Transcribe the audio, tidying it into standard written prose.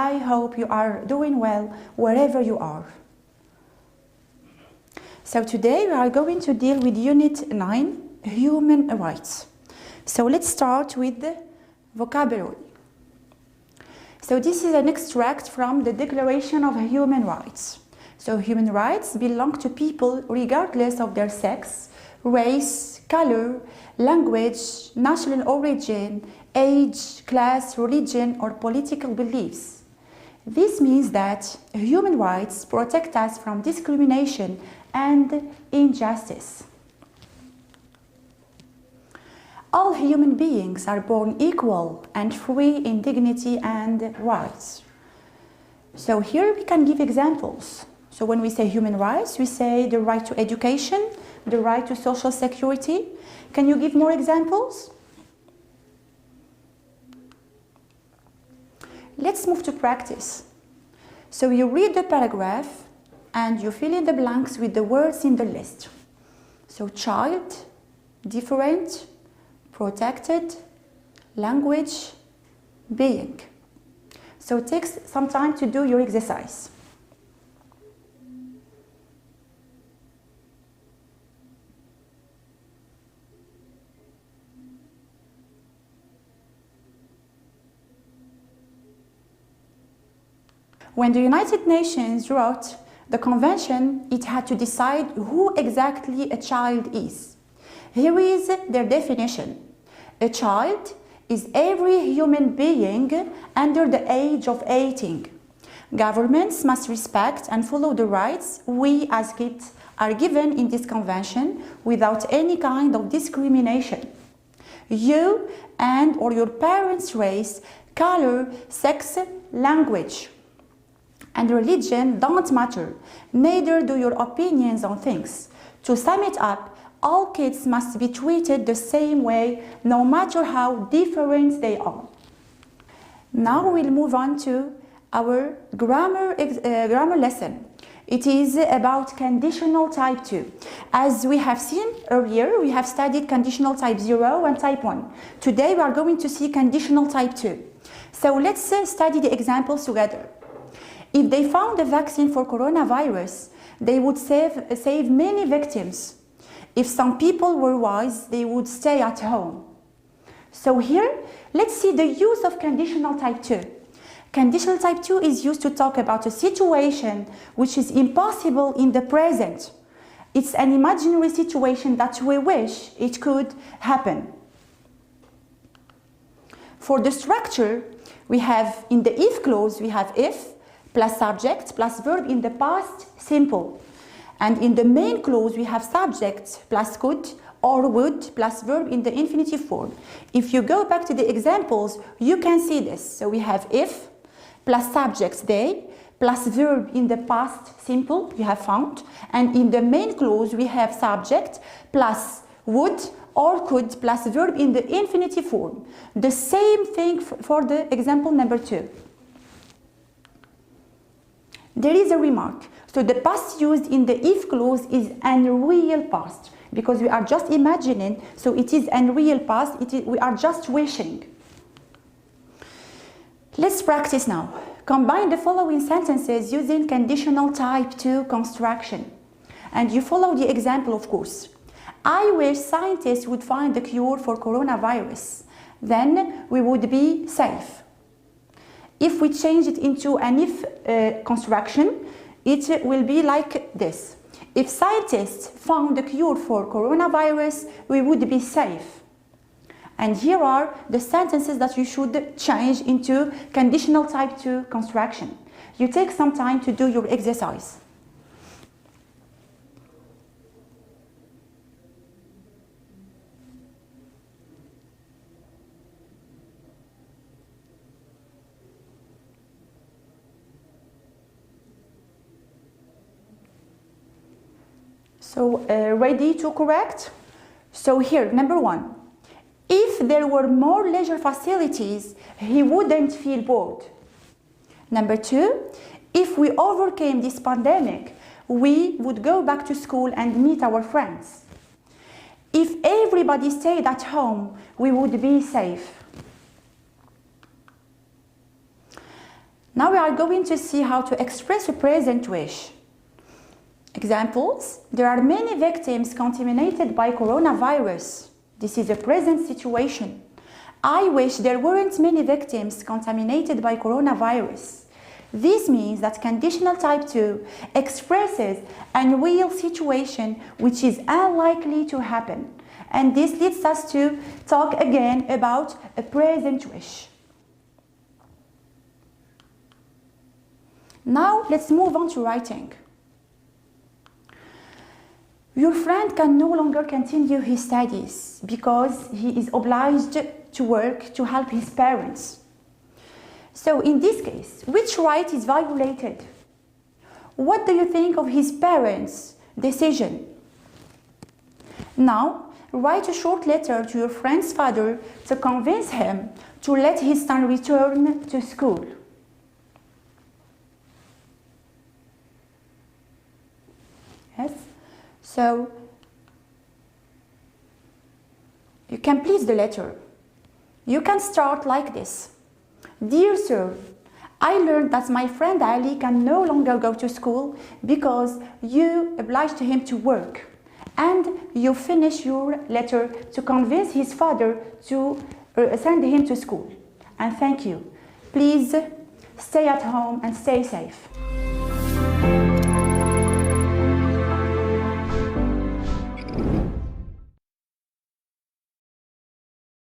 I hope you are doing well wherever you are. So today we are going to deal with Unit 9, Human Rights. So let's start with the vocabulary. So this is an extract from the Declaration of Human Rights. So human rights belong to people regardless of their sex, race, color, language, national origin, age, class, religion, or political beliefs. This means that human rights protect us from discrimination and injustice. All human beings are born equal and free in dignity and rights. So here we can give examples. So when we say human rights, we say the right to education, the right to social security. Can you give more examples? Let's move to practice. So you read the paragraph and you fill in the blanks with the words in the list. So child, different, protected, language, being. So take some time to do your exercise. When the United Nations wrote the convention, it had to decide who exactly a child is. Here is their definition. A child is every human being under the age of 18. Governments must respect and follow the rights we as kids are given in this convention without any kind of discrimination. You and or your parents' race, color, sex, language, and religion don't matter, neither do your opinions on things. To sum it up, all kids must be treated the same way, no matter how different they are. Now we'll move on to our grammar lesson. It is about conditional type 2. As we have seen earlier, we have studied conditional type 0 and type 1. Today we are going to see conditional type 2. So let's study the examples together. If they found a vaccine for coronavirus, they would save many victims. If some people were wise, they would stay at home. So here, let's see the use of conditional type 2. Conditional type 2 is used to talk about a situation which is impossible in the present. It's an imaginary situation that we wish it could happen. For the structure, we have in the if clause, we have if plus subject plus verb in the past simple. And in the main clause, we have subject plus could or would plus verb in the infinitive form. If you go back to the examples, you can see this. So we have if plus subject they plus verb in the past simple, you have found. And in the main clause, we have subject plus would or could plus verb in the infinitive form. The same thing for the example number 2. There is a remark. So the past used in the if clause is unreal past because we are just imagining, so it is unreal past, we are just wishing. Let's practice now. Combine the following sentences using conditional type 2 construction. And you follow the example, of course. I wish scientists would find the cure for coronavirus. Then we would be safe. If we change it into an if construction, it will be like this. If scientists found the cure for coronavirus, we would be safe. And here are the sentences that you should change into conditional type 2 construction. You take some time to do your exercise. So ready to correct? So here, number 1. If there were more leisure facilities, he wouldn't feel bored. Number 2, if we overcame this pandemic, we would go back to school and meet our friends. If everybody stayed at home, we would be safe. Now we are going to see how to express a present wish. Examples: there are many victims contaminated by coronavirus. This is a present situation. I wish there weren't many victims contaminated by coronavirus. This means that conditional type 2 expresses a real situation which is unlikely to happen. And this leads us to talk again about a present wish. Now let's move on to writing. Your friend can no longer continue his studies because he is obliged to work to help his parents. So in this case, which right is violated? What do you think of his parents' decision? Now, write a short letter to your friend's father to convince him to let his son return to school. Yes? So, you can please the letter. You can start like this. Dear sir, I learned that my friend Ali can no longer go to school because you obliged him to work. And you finish your letter to convince his father to send him to school. And thank you. Please stay at home and stay safe.